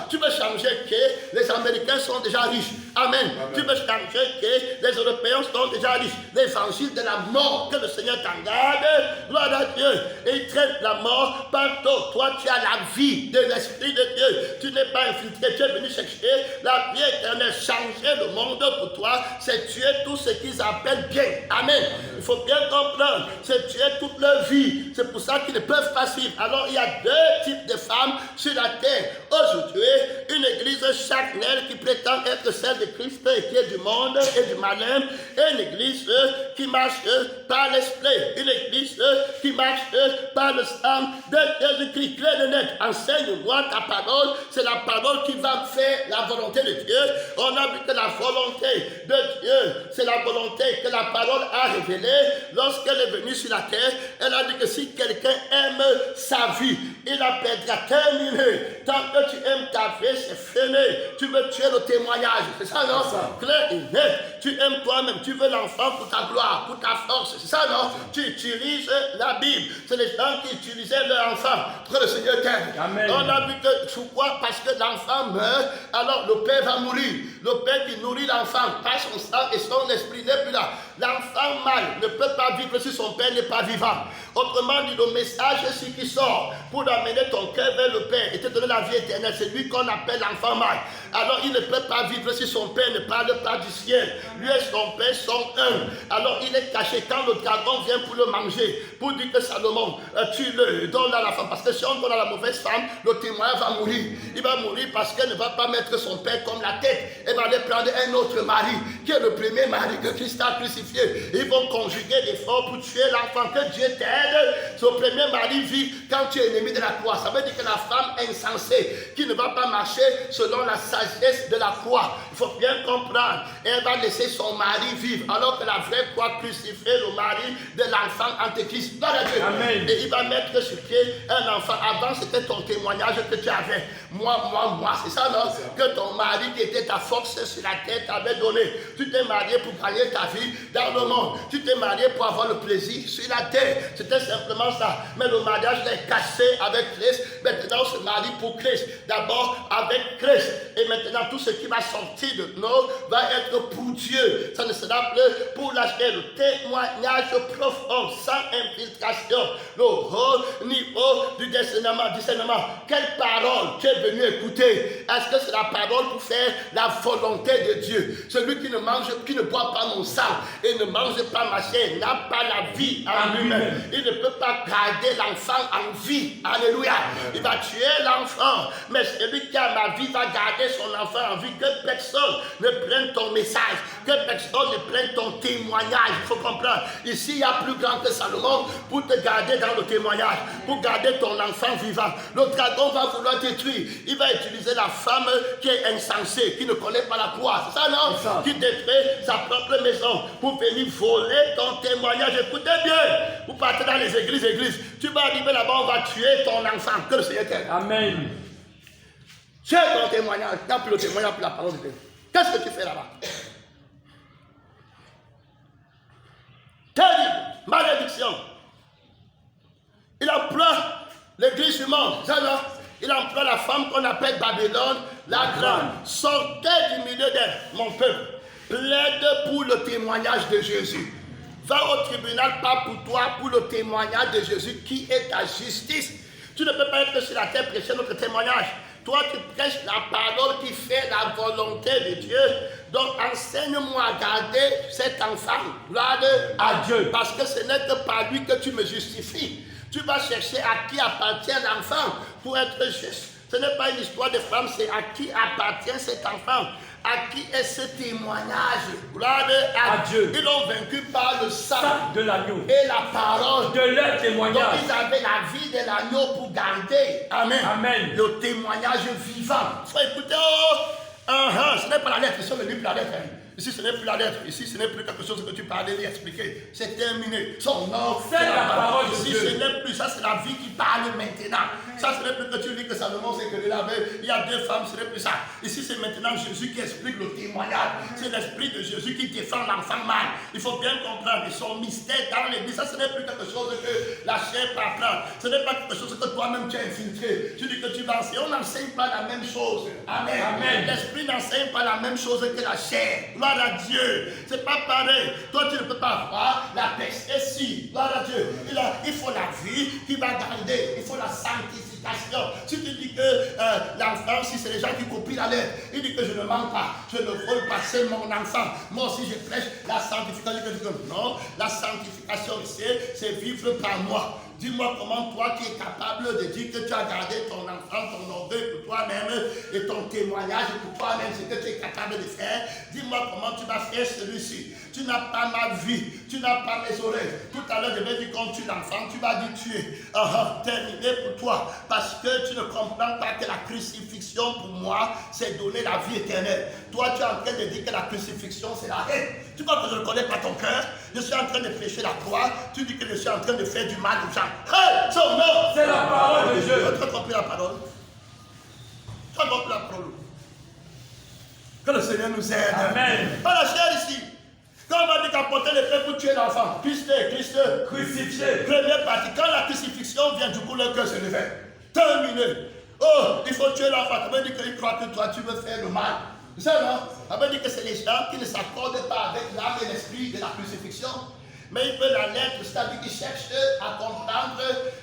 Tu veux changer que les Américains sont déjà riches. Amen. Amen. Tu veux changer que les Européens sont déjà riches. L'évangile de la mort, que le Seigneur t'en garde. Gloire à Dieu. Et il traite la mort partout. Toi, tu as la vie de l'Esprit de Dieu. Tu n'es pas infiltré. Tu es venu chercher la vie éternelle. Changer le monde pour toi, c'est tuer tout ce qu'ils appellent bien. Amen. Il faut bien comprendre. C'est tuer toute leur vie. C'est pour ça qu'ils ne peuvent pas suivre. Alors, il y a deux types de femmes sur la terre. Aujourd'hui, une église charnelle qui prétend être celle de Christ et qui est du monde et du malin. Et une église qui marche par l'esprit. Une église qui marche par le sang de Jésus-Christ. Clair et net. Enseigne-moi ta parole. C'est la parole qui va faire la volonté de Dieu. On a vu que la volonté de Dieu, c'est la volonté que la parole a révélée. Lorsqu'elle est venue sur la terre, elle a dit que si quelqu'un aime sa vie, il la perdra. Terminé. Tant que tu aimes ta vie, c'est fini. Tu veux tuer le témoignage. C'est ça, non? Clair et net. Tu aimes toi-même. Tu veux l'enfant pour ta gloire, pour ta force. C'est ça, non? Tu utilises la Bible. C'est les gens qui utilisaient leur enfant pour que le Seigneur t'aime. On a vu que, pourquoi? Parce que l'enfant meurt, alors le père va mourir. Le père qui nourrit l'enfant par son sang et son esprit n'est plus là. L'enfant mâle ne peut pas vivre si son père n'est pas vivant. Autrement dit, le message c'est qui sort pour amener ton cœur vers le Père et te donner la vie éternelle. C'est lui qu'on appelle l'enfant mâle. Alors il ne peut pas vivre si son père ne parle pas du ciel. Lui et son père sont un. Alors il est caché quand le dragon vient pour le manger. Pour dire que Salomon, tu le donnes à la femme. Parce que si on donne à la mauvaise femme, le témoin va mourir. Il va mourir parce qu'elle ne va pas mettre son père comme la tête. Elle va aller prendre un autre mari, qui est le premier mari que Christ a crucifié. Ils vont conjuguer des forces pour tuer l'enfant. Que Dieu t'aide. Son premier mari vit quand tu es ennemi de la croix. Ça veut dire que la femme insensée qui ne va pas marcher selon la sagesse de la croix. Il faut bien comprendre. Elle va laisser son mari vivre. Alors que la vraie croix crucifie le mari de l'enfant antéchrist. Dans la Dieu. Amen. Et il va mettre sur pied un enfant. Avant, c'était ton témoignage que tu avais. Moi. C'est ça, non? Que ton mari qui était ta force sur la tête t'avait donné. Tu t'es marié pour gagner ta vie dans le monde. Tu t'es marié pour avoir le plaisir sur la terre. C'était simplement ça. Mais le mariage est cassé avec Christ. Maintenant, on se marie pour Christ. D'abord avec Christ. Et maintenant, tout ce qui va sortir de nous va être pour Dieu. Ça ne sera plus pour la chair. Le témoignage profond, sans infiltration. Le haut niveau du discernement. Quelle parole tu es venu écouter? Est-ce que c'est la parole pour faire la volonté de Dieu? Celui qui ne mange, qui ne boit pas mon sang et ne mange pas ma chair n'a pas la vie en lui-même. Il ne peut pas garder l'enfant en vie. Alléluia. Il va tuer l'enfant. Mais celui qui a ma vie va garder son enfant en vie. Que personne ne prenne ton message. Que personne ne prenne ton témoignage. Il faut comprendre. Ici, il y a plus grand que Salomon pour te garder dans le témoignage. Pour garder ton enfant vivant. Le dragon va vouloir détruire. Il va utiliser la femme qui est insensée, qui ne connaît pas la croix. C'est ça, non? C'est ça. Qui détruit sa propre maison pour venir voler ton témoignage. Écoutez bien. Vous partez dans les églises. Tu vas arriver là-bas, on va tuer ton enfant. Que le Seigneur t'aide. Amen. Tu es ton témoignage. Tu n'as plus le témoignage, plus la parole de Dieu. Qu'est-ce que tu fais là-bas? Terrible. malédiction. Il emploie l'église du monde. Il emploie la femme qu'on appelle Babylone, la grande. Sortez du milieu d'elle, mon peuple. Plaide pour le témoignage de Jésus. Va au tribunal, pas pour toi, pour le témoignage de Jésus qui est ta justice. Tu ne peux pas être sur la terre prêcher notre témoignage. Toi, tu prêches la parole qui fait la volonté de Dieu. Donc, enseigne-moi à garder cet enfant. Gloire à Dieu. Parce que ce n'est que par lui que tu me justifies. Tu vas chercher à qui appartient l'enfant pour être juste. Ce n'est pas une histoire de femme, c'est à qui appartient cet enfant. À qui est ce témoignage? Gloire à Dieu. Ils l'ont vaincu par le sang de l'agneau et la parole de leur témoignage. Donc ils avaient la vie de l'agneau pour garder. Amen. Amen. Le témoignage vivant. Faut écouter. Ce n'est pas la lettre, si on ne lit plus la lettre. Ici, ce n'est plus la lettre. Ici, ce n'est plus quelque chose que tu parlais et expliquer. C'est terminé. Son nom, c'est la parole de Dieu. Ici, ce n'est plus. Ça, c'est la vie qui parle maintenant. Ça, ce n'est plus que tu lis que Salomon, c'est que il y a 2 femmes, ce n'est plus ça. Ici, c'est maintenant Jésus qui explique le témoignage. C'est l'esprit de Jésus qui défend l'enfant mal. Il faut bien comprendre. Et son mystère dans l'église, ça, ce n'est plus quelque chose que la chair peut apprendre. Ce n'est pas quelque chose que toi-même tu as infiltré. Tu dis que tu vas enseigner. On n'enseigne pas la même chose. Amen. Amen. L'esprit n'enseigne pas la même chose que la chair. Gloire à Dieu. C'est pas pareil. Toi, tu ne peux pas voir la peste. Et si, gloire à Dieu, il faut la vie qui va garder. Il faut la sanctification. Si tu dis que l'enfant, si c'est les gens qui copient la lettre, il dit que je ne mens pas, je ne vole pas, c'est mon enfant. Moi aussi, je prêche la sanctification. Non, la sanctification, c'est vivre par moi. Dis-moi comment toi qui es capable de dire que tu as gardé ton enfant, ton orgueil pour toi-même et ton témoignage pour toi-même, ce que tu es capable de faire. Dis-moi comment tu vas faire celui-ci. Tu n'as pas ma vie, tu n'as pas mes oreilles. Tout à l'heure, je vais dire quand tu es l'enfant, tu vas dire tu es terminé pour toi. Parce que tu ne comprends pas que la crucifixion pour moi, c'est donner la vie éternelle. Toi, tu es en train de dire que la crucifixion, c'est la haine. Tu crois que je ne connais pas ton cœur? Je suis en train de prêcher la croix. Tu dis que je suis en train de faire du mal aux gens. Hey, son nom! C'est la parole de Dieu. Tu as compris la parole? Tu as compris la parole? Que le Seigneur nous aide. Amen. Pas la chair ici. Quand on va dire qu'apporter l'épée pour tuer l'enfant, Christ, crucifié. Première partie, quand la crucifixion vient, du coup, le cœur se levait. Terminé. Oh, il faut tuer l'enfant. Ça veut dire qu'il croit que toi, tu veux faire le mal. C'est ça, non? Ça veut dire que c'est les gens qui ne s'accordent pas avec l'âme et l'esprit de la crucifixion. Mais ils veulent la lettre, c'est-à-dire qu'ils cherchent à comprendre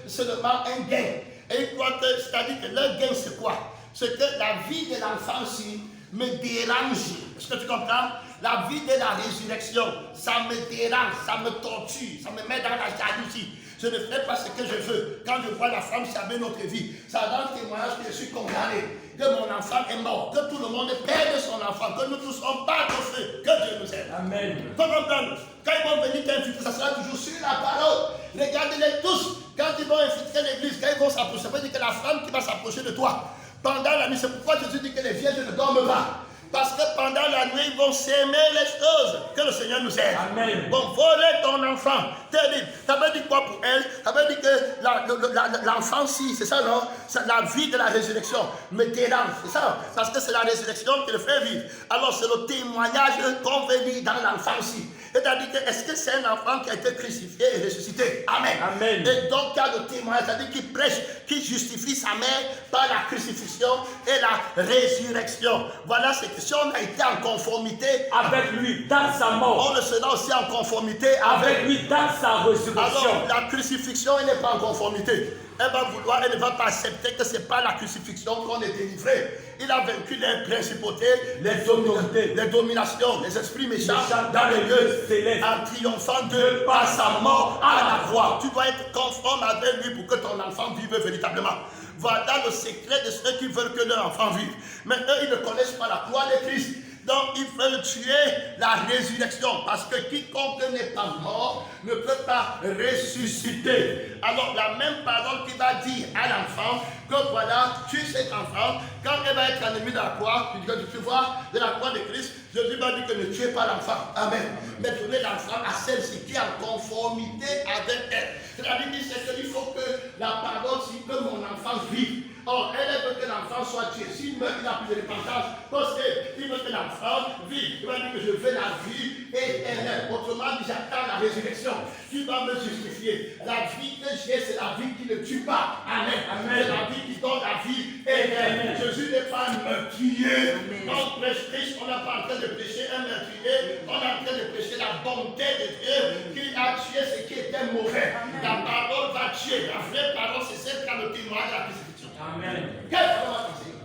seulement un gain. Et ils croient que, c'est-à-dire que leur gain, c'est quoi? C'est que la vie de l'enfant-ci me dérange. Est-ce que tu comprends? La vie de la résurrection, ça me dérange, ça me torture, ça me met dans la jalousie. Je ne fais pas ce que je veux. Quand je vois la femme saver notre vie, ça rend témoignage que je suis condamné, que mon enfant est mort, que tout le monde perd son enfant, que nous tous sommes pas au feu, que Dieu nous aide. Amen. Faut comprendre. Quand ils vont venir t'infiltrer, ça sera toujours sur la parole. Regardez-les tous. Quand ils vont infiltrer l'église, quand ils vont s'approcher, ça veut dire que la femme qui va s'approcher de toi, pendant la nuit, c'est pourquoi Jésus dit que les vierges ne dorment pas. Parce que pendant la nuit, ils vont s'aimer les choses. Que le Seigneur nous aide. Amen. Bon, voler ton enfant. Terrible. Ça veut dire quoi pour elle? Ça veut dire que l'enfant, si, c'est ça, non? La vie de la résurrection me dérange. C'est ça? Parce que c'est la résurrection qui le fait vivre. Alors, c'est le témoignage qu'on veut lire dans l'enfant-ci. C'est-à-dire que, est-ce que c'est un enfant qui a été crucifié et ressuscité? Amen. Amen. Et donc, il y a le témoignage, c'est-à-dire qu'il prêche, qu'il justifie sa mère par la crucifixion et la résurrection. Voilà ce que si on a été en conformité avec lui dans sa mort, on le sera aussi en conformité avec lui dans sa résurrection. Alors, la crucifixion, elle n'est pas en conformité. Elle va vouloir, elle ne va pas accepter que ce n'est pas la crucifixion qu'on est délivré. Il a vaincu les principautés, les dominations, les esprits méchants dans les lieux célestes, en triomphant de par sa mort à la croix. Tu dois être conforme avec lui pour que ton enfant vive véritablement. Voilà le secret de ceux qui veulent que leur enfant vive. Mais eux, ils ne connaissent pas la croix de Christ. Donc, ils veulent tuer la résurrection. Parce que quiconque n'est pas mort ne peut pas ressusciter. Alors, la même parole qui va dire à l'enfant que voilà, tue cet enfant. Quand elle va être ennemie de la croix, tu vois, de la croix de Christ, Jésus va dire que ne tuez pas l'enfant. Amen. Mais donnez l'enfant à celle-ci qui est en conformité avec elle. C'est-à-dire qu'il faut que la parole, si que mon enfant vive. Or, elle veut que l'enfant soit tué. S'il meurt, il n'a plus de repentance. Parce qu'il veut que l'enfant la femme, vie. Il va dire que je veux la vie éternelle. Autrement dit, j'attends la résurrection. Tu vas me justifier. La vie que j'ai, c'est la vie qui ne tue pas. Amen. C'est la vie qui donne la vie éternelle. Jésus n'est pas un meurtrier. Quand on prêche Christ, on n'est pas en train de prêcher un meurtrier. On est en train de prêcher la bonté de Dieu qui a tué ce qui était mauvais. La parole va tuer. La vraie parole, c'est celle qui a le témoignage de la crucifixion. Amen. Quelle parole va t'enseigner?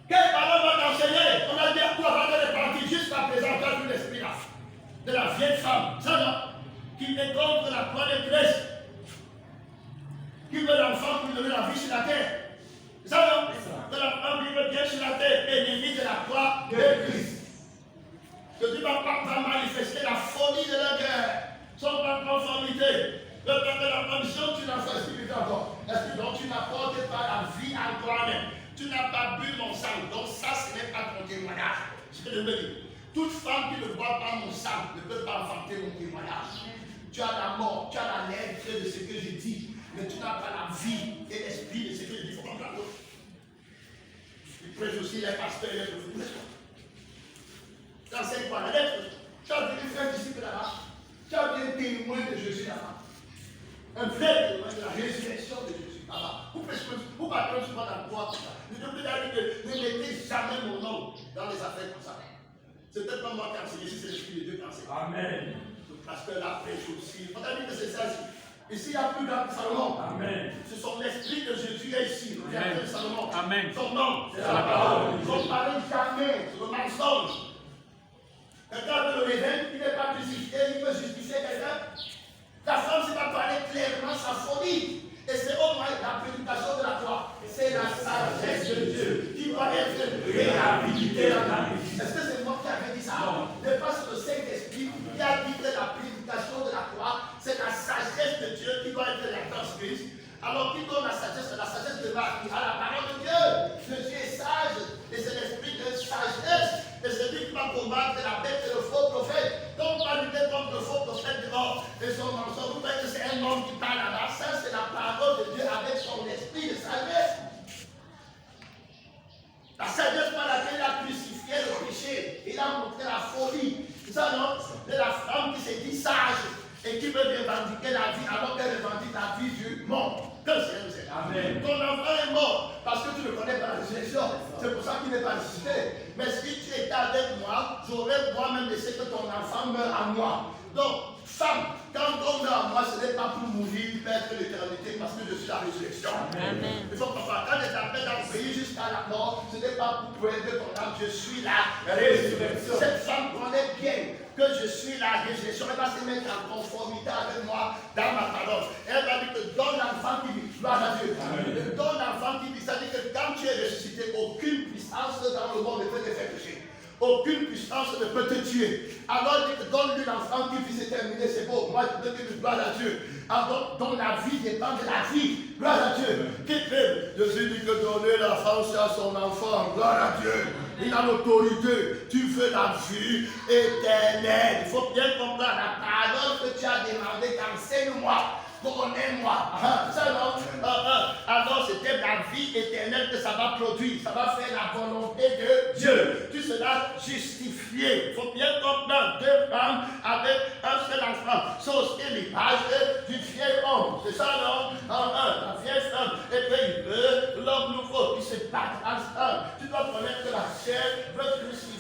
Quelle parole va t'enseigner? On a dit à toi avant de partir jusqu'à présent, tu as vu l'esprit là. De la vieille femme, ça non, qui est contre la croix de Christ, qui veut l'enfant pour donner la vie sur la terre. Ça non, de la femme qui veut bien sur la terre, ennemie de la croix de Christ. Que Dieu va manifester la folie de leur cœur, son conformité. Le peuple de la condition, tu n'as pas expliqué encore. Est-ce que donc tu n'apportes pas la vie à toi-même? Tu n'as pas bu mon sang. Donc ça, ce n'est pas ton témoignage. Ce que je veux dire. Toute femme qui ne boit pas mon sang ne peut pas enfanter mon témoignage. Tu as la mort, tu as la lettre de ce que je dis, mais tu n'as pas la vie et l'esprit de ce que je dis. Il faut comprendre. Tu prêches aussi les pasteurs et les professeurs. Tu enseignes quoi? La lettre. Tu as venu faire disciple là-bas. Tu as bien témoin de Jésus là-bas. Un vrai témoin de la résurrection de Jésus. Vous parlez souvent dans la croix. Le Dieu a dit que ne mettez jamais mon nom dans les affaires comme ça. C'est peut-être pas moi qui enseigne, ici c'est l'Esprit de Dieu qui enseigne. Amen. Le pasteur la prêche aussi. On a dit que c'est ça ici. Ici, il n'y a plus grand que Salomon. Amen. C'est son esprit de Jésus est ici. Le Amen. De Salomon. Amen. Son nom, c'est la parole. Son parole jamais, c'est le mensonge. Quelqu'un veut le réveil, il n'est pas crucifié, il peut justifier quelqu'un. La femme, c'est pas parler clairement sa folie. Et c'est au moins la prédication de la foi. C'est la sagesse de Dieu qui doit être réhabilitée dans la vie. Est-ce que c'est moi qui avais dit ça? Non. C'est pas le Saint-Esprit qui a dit que la prédication de la foi, c'est la sagesse de Dieu qui doit être la transmise. Alors qui donne la sagesse de Marie à la parole de Dieu. Le Dieu est sage et c'est l'esprit de sagesse. Et c'est lui qui va combattre la bête et le faux prophète. Donc on va lutter contre le faux prophète dehors et son mensonge. Vous voyez que c'est un homme qui parle là-bas. Ça c'est la parole de Dieu avec son esprit de sagesse. La sagesse par laquelle il a crucifié le péché. Il a montré la folie. C'est ça non? De la femme qui s'est dit sage et qui veut revendiquer la vie alors qu'elle revendique la vie du monde. Que c'est Amen. Ton enfant est mort parce que tu ne connais pas la résurrection. C'est pour ça qu'il n'est pas ressuscité. Mais si tu étais avec moi, j'aurais moi-même laissé que ton enfant meure à moi. Donc, femme, quand on meurt à moi, ce n'est pas pour mourir, perdre l'éternité parce que je suis la résurrection. Amen. Il faut comprendre. Quand je t'appelle dans le pays jusqu'à la mort, ce n'est pas pour perdre ton âme, je suis la résurrection. Cette femme connaît bien que je suis la résurrection. Elle va se mettre en conformité avec moi dans ma parole. Elle va dire que donne l'enfant qui vit. Gloire à Dieu. Donne l'enfant qui vit. Ça dit que quand tu es ressuscité, aucune puissance dans le monde ne peut te faire pécher. Aucune puissance ne peut te tuer. Alors il dit que donne-lui l'enfant qui vit, c'est terminé, c'est beau. Moi je te dis gloire à Dieu. Alors dont la vie dépend de la vie. Gloire à Dieu. Qui fait? Jésus dit que donner l'enfant à son enfant. Gloire à Dieu. Il a l'autorité. Tu veux la vie éternelle. Il faut bien comprendre la parole que tu as demandé. Enseigne-moi. Connais-moi. Ça non. Alors c'était la vie éternelle que ça va produire. Ça va faire la volonté de Dieu. Tu seras justifié. Il faut bien comprendre. Deux femmes avec un seul enfant. C'est aussi l'image du vieil homme. C'est ça non? La vieille femme. Et puis il veut l'homme nouveau qui se bat ensemble. Tu dois connaître que la chair veut crucifier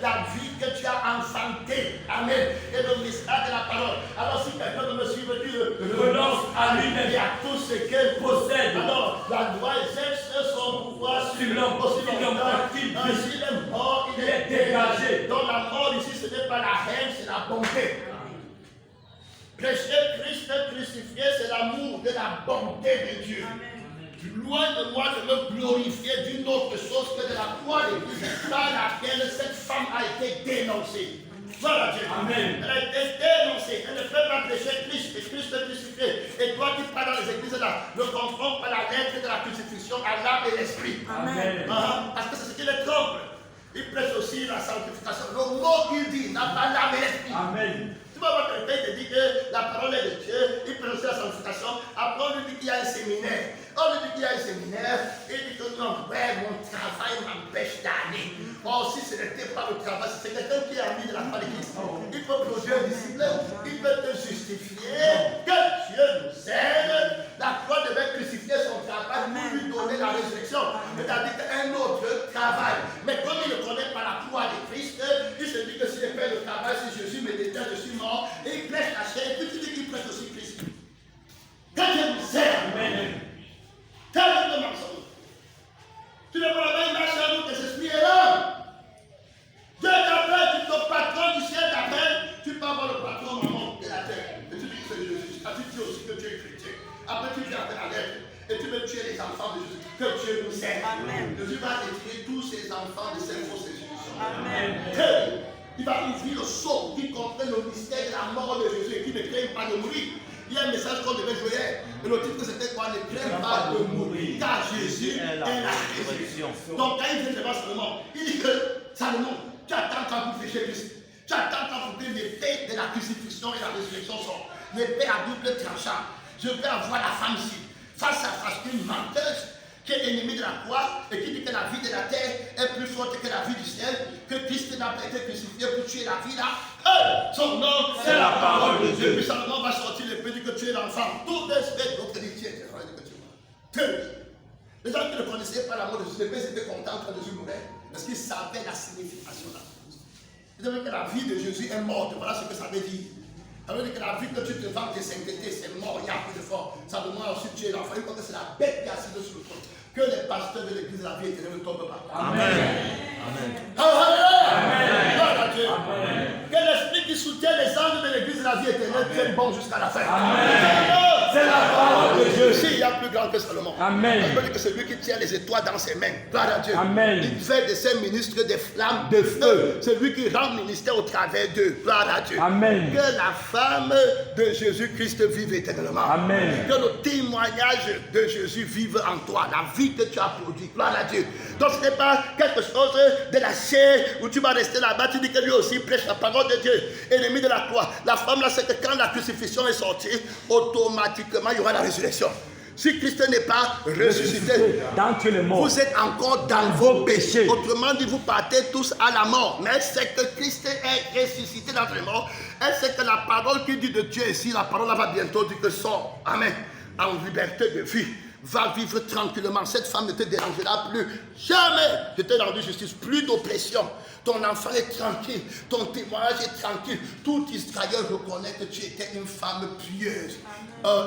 la vie que tu as enfantée. Amen. Et le mystère de la parole. Alors si quelqu'un veut me suivre, Dieu renonce à lui-même et à tout ce qu'elle possède. Alors la loi exerce son pouvoir sur l'homme. S'il est mort, il est dégagé. Donc la mort ici, ce n'est pas la haine, c'est la bonté. Prêcher Christ crucifié, c'est l'amour de la bonté de Dieu. Loin de moi de me glorifier d'une autre chose que de la croix de Christ par laquelle cette femme a été dénoncée. Voilà Dieu. Amen. Elle a été dénoncée. Elle ne peut pas prêcher Christ et Christ crucifié. Et toi qui parles dans les églises là, ne confonds pas la lettre de la crucifixion à l'âme et l'esprit. Amen. Parce que c'est ce qui les trompe. Il prêche aussi la sanctification. Le mot qu'il dit n'a pas l'âme et l'esprit. Amen. Tu vas voir quelqu'un qui dit que la parole est de Dieu, il prêche aussi la sanctification. Après on lui dit qu'il y a un séminaire. On lui dit qu'il y a un séminaire, il dit que non, ouais, mon travail m'empêche d'aller. Oh, ce n'était pas le travail, c'est quelqu'un qui est ami de la foi de Christ. Il peut produire un disciple, il peut te justifier que Dieu nous aide. La croix devait crucifier son travail pour lui donner la résurrection. C'est-à-dire qu'un autre travail. Mais comme il ne connaît pas la croix de Christ, il se dit que s'il fait le travail, si Jésus me déteste, je suis mort, et il prêche la chair, et puis tu dis qu'il prêche aussi Christ. Que Dieu nous aide. Amen. Tel est le mensonge. Tu ne vois pas une marche à nous, tes esprits est là. Dieu t'appelle, ton patron du ciel t'appelle, tu peux avoir le patron maman de la terre. Et tu dis que c'est Jésus. Ah, tu dis aussi que Dieu est chrétien. Après tu viens avec la lettre. Et tu veux tuer les enfants de Jésus. Que Dieu nous aide. Amen. Jésus va retirer tous ces enfants de ces fausses institutions. Amen. Il va ouvrir le sceau qui comprend le mystère de la mort de Jésus et qui ne craint pas de mourir. Il y a un message qu'on devait jouer. Et le titre c'était quoi? Ne crains pas de mourir. Car Jésus est la résurrection. Donc quand il vient devant Salomon, il dit que Salomon, tu attends quand vous péchez Christ. Tu attends quand vous l'épée de la crucifixion et la résurrection sort. L'épée à double tranchant. Je vais avoir la femme ici. Face à face, une menteuse qui est ennemie de la croix et qui dit que la vie de la terre est plus forte que la vie du ciel, que Christ n'a pas été crucifié pour tuer la vie là. Son nom, c'est la parole de Dieu. Et puis Salomon va sortir l'épée, dit que tu es l'enfant. Tout espèce d'autres dit tiens, que tu vois. Les gens qui ne connaissaient pas l'amour de Jésus, les étaient contents quand Jésus mourait, parce qu'ils savaient la signification de la chose. Ils savaient que la vie de Jésus est morte, voilà ce que ça veut dire. Ça veut dire que la vie que tu te vends de sainteté, c'est mort, il y a plus de fort. Ça demande aussi de tuer l'enfant. Il faut que c'est la bête qui est assise sur le trône. Que les pasteurs de l'église de la vie éternelle ne tombent pas. Amen. Amen. Amen. Amen. Que l'esprit qui soutient les anges de l'église de la vie éternelle tienne bon jusqu'à la fin. Amen. C'est la parole de Dieu. Si, il y a plus grand que Salomon. Amen. Ça veut dire que c'est lui qui tient les étoiles dans ses mains. Gloire à Dieu. Amen. Il fait de ses ministres des flammes de feu. C'est lui qui rend ministère au travers d'eux. Gloire à Dieu. Amen. Que la femme de Jésus-Christ vive éternellement. Amen. Que le témoignage de Jésus vive en toi. La vie que tu as produite. Gloire à Dieu. Donc ce n'est pas quelque chose de la chair où tu vas rester là-bas. Tu dis que lui aussi prêche la parole de Dieu. Ennemi de la croix. La femme là, c'est que quand la crucifixion est sortie, automatiquement il y aura la résurrection. Si Christ n'est pas ressuscité, vous êtes encore dans vos péchés. Autrement dit, vous partez tous à la mort. Mais c'est que Christ est ressuscité d'entre les morts. Et c'est que la parole qui dit de Dieu ici, la parole là va bientôt dire que sort. Amen. En liberté de vie. Va vivre tranquillement. Cette femme ne te dérangera plus. Jamais. Je t'ai rendu justice. Plus d'oppression. Ton enfant est tranquille. Ton témoignage est tranquille. Tout Israël reconnaît que tu étais une femme pieuse.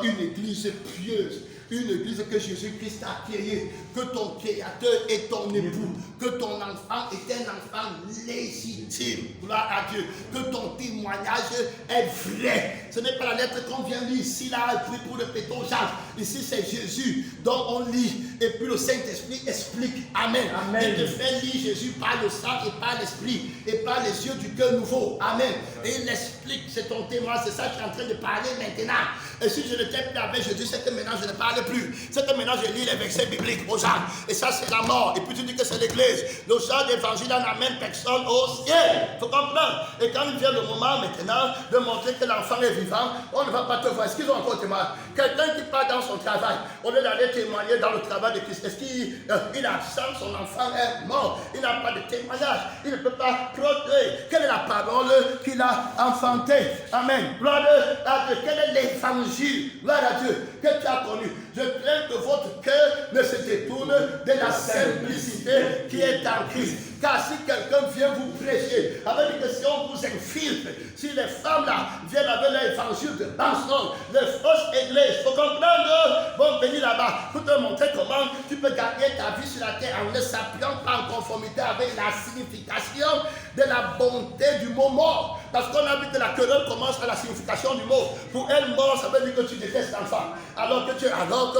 Une église pieuse. Une église que Jésus-Christ a créée, que ton créateur est ton époux, que ton enfant est un enfant légitime, gloire à Dieu, que ton témoignage est vrai. Ce n'est pas la lettre qu'on vient lire ici, là, et puis pour le péton Jacques. Ici, c'est Jésus dont on lit, et puis le Saint-Esprit explique. Amen. Amen. Et te fait lire Jésus par le sang et par l'Esprit, et par les yeux du cœur nouveau. Amen. Et il explique, c'est ton témoin, c'est ça que je suis en train de parler maintenant. Et si je n'étais plus avec Jésus, c'est que maintenant je ne parle plus. C'est que maintenant je lis les versets bibliques aux gens. Et ça c'est la mort. Et puis tu dis que c'est l'église. Le genre d'évangile n'amène personne au ciel. Il faut comprendre. Et quand il vient le moment maintenant de montrer que l'enfant est vivant, on ne va pas te voir. Est-ce qu'ils ont encore témoigné? Quelqu'un qui part dans son travail, au lieu d'aller témoigner dans le travail de Christ, est-ce qu'il absente, son enfant est mort? Il n'a pas de témoignage. Il ne peut pas procréer. Quelle est la parole qu'il a enfantée? Amen. Gloire à Dieu. Quel est l'évangile? Gloire à Dieu que tu as connu. Je plains que votre cœur ne se détourne de la simplicité qui est en Christ. Car si quelqu'un vient vous prêcher, avec que si on vous infiltre, si les femmes là viennent avec l'évangile de mensonge, les fausses églises, il faut comprendre, vont venir là-bas pour te montrer comment tu peux gagner ta vie sur la terre en ne s'appuyant pas en conformité avec la signification de la bonté du mot mort. Parce qu'on a vu que la querelle commence à la signification du mot. Pour elle, mort, ça veut dire que tu détestes l'enfant. Alors que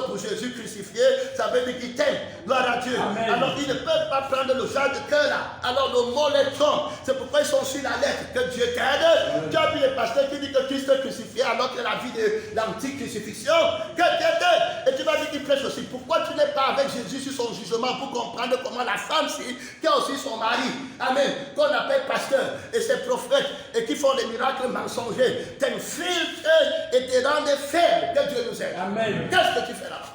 pour Jésus crucifié, ça veut dire qu'il t'aime. Gloire à Dieu. Amen. Alors ils ne peuvent pas prendre le genre de cœur là. Alors le mot les trompe. C'est pourquoi ils sont sur la lettre. Que Dieu t'aide. Tu as vu les pasteurs qui disent que Christ est crucifié alors que la vie de l'antique crucifixion. Que Dieu t'aide. Et tu vas dire qu'il prêche aussi. Pourquoi tu n'es pas avec Jésus sur son jugement pour comprendre comment la femme qui a aussi son mari, amen, qu'on appelle pasteur et ses prophètes et qui font des miracles mensongers, t'infiltrent et te rendent faible. Que Dieu nous aide. Amen. Qu'est-ce que tu fais là-bas?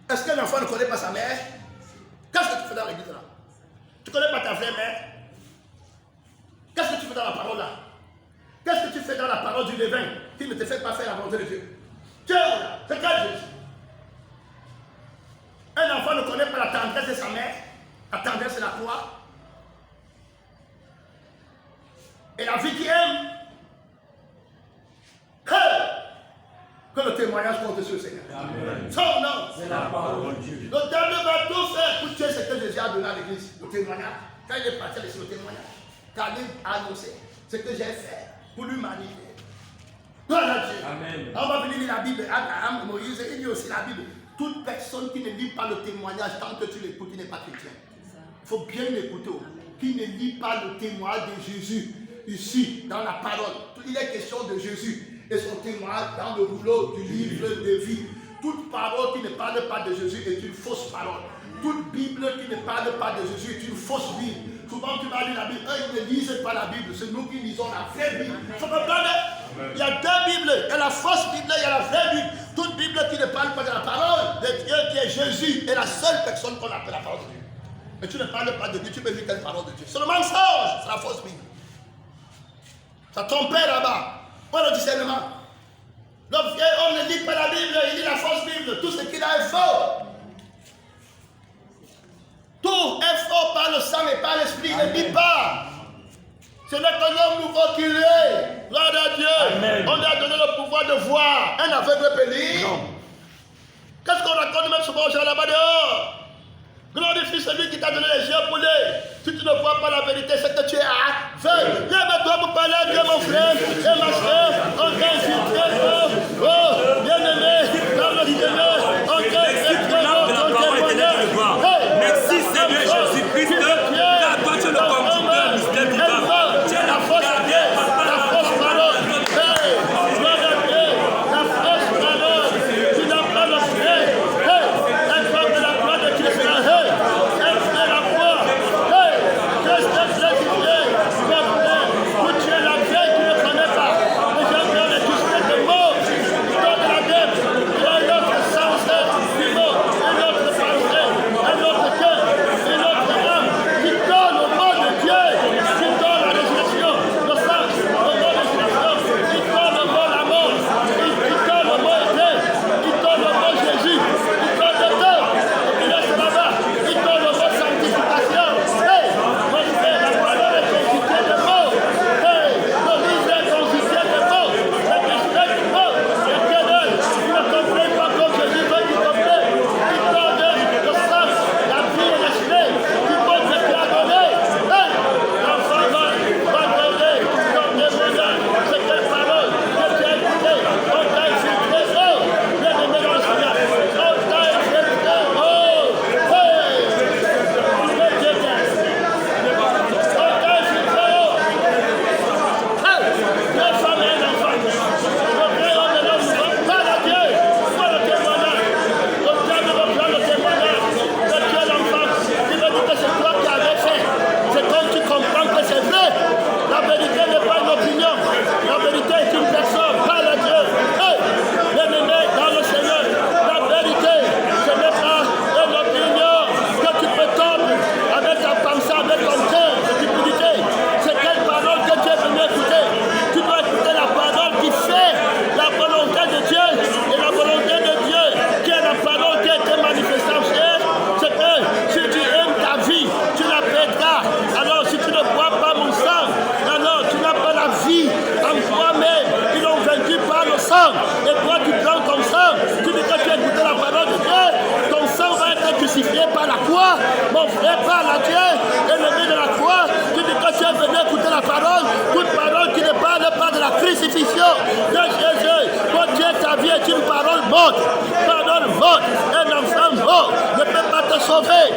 Est-ce qu'un enfant ne connaît pas sa mère? Qu'est-ce que tu fais dans l'église là? Tu connais pas ta vraie mère? Qu'est-ce que tu fais dans la parole là? Qu'est-ce que tu fais dans la parole du levain qui ne te fait pas faire la volonté de Dieu? Tiens, c'est quel Jésus? Un enfant ne connaît pas la tendresse de sa mère, la tendresse de la croix. Et la vie qui aime. Que le témoignage compte sur le Seigneur. Son nom. C'est la parole de Dieu. Le diable va tout faire pour tuer ce que Jésus a donné à l'église. Le témoignage. Quand il est parti ici, le témoignage. Caleb a annoncé ce que j'ai fait pour l'humanité. Gloire à Dieu. Amen. On va venir lire la Bible. Abraham, Moïse, il lit aussi la Bible. Toute personne qui ne lit pas le témoignage, tant que tu l'écoutes, il n'est pas chrétien. Il faut bien l'écouter. Qui ne lit pas le témoignage de Jésus, ici, dans la parole. Il est question de Jésus et son témoignage dans le rouleau du livre de vie. Toute parole qui ne parle pas de Jésus est une fausse parole. Toute Bible qui ne parle pas de Jésus est une fausse Bible. Souvent tu vas lire la Bible, eux ils ne lisent pas la Bible, c'est nous qui lisons la vraie Bible. Vous comprenez? Il y a deux Bibles, il y a la fausse Bible, il y a la vraie Bible. Toute Bible qui ne parle pas de la parole de Dieu qui est Jésus est la seule personne qu'on appelle la parole de Dieu. Mais tu ne parles pas de Dieu, tu peux lire quelle parole de Dieu? C'est le mensonge, c'est la fausse Bible. Ça trompe là-bas. Où est le discernement? Le vieil homme ne lit pas la Bible, il lit la fausse Bible. Tout ce qu'il a est faux. Tout est faux par le sang et par l'esprit. Il ne lit pas. Ce n'est qu'un homme nouveau qu'il est. Gloire à Dieu. Amen. On lui a donné le pouvoir de voir. Un aveugle peut lire. Qu'est-ce qu'on raconte même souvent aux gens là-bas dehors? Glorifie celui qui t'a donné les yeux pour l'œil. Si tu ne vois pas la vérité, c'est que tu es aveugle. Lève-toi pour parler à Dieu, mon frère et ma soeur. On t'a insulté, oh, bien-aimé, dans le Seigneur. On t'a insulté, merci Seigneur Jésus-Christ. Car toi tu es le conducteur du mystère du temps. Tu es la force à Dieu. La fausse parole. La fausse parole. Tu n'as pas le vrai. Un homme de la gloire de Christ. Mon frère parle à Dieu, ennemi de la croix, tu dis que tu es venu écouter la parole, toute parole qui ne parle pas de la crucifixion de Jésus. Pour Dieu, ta vie est une parole morte, parole morte. Un enfant mort ne peut pas te sauver.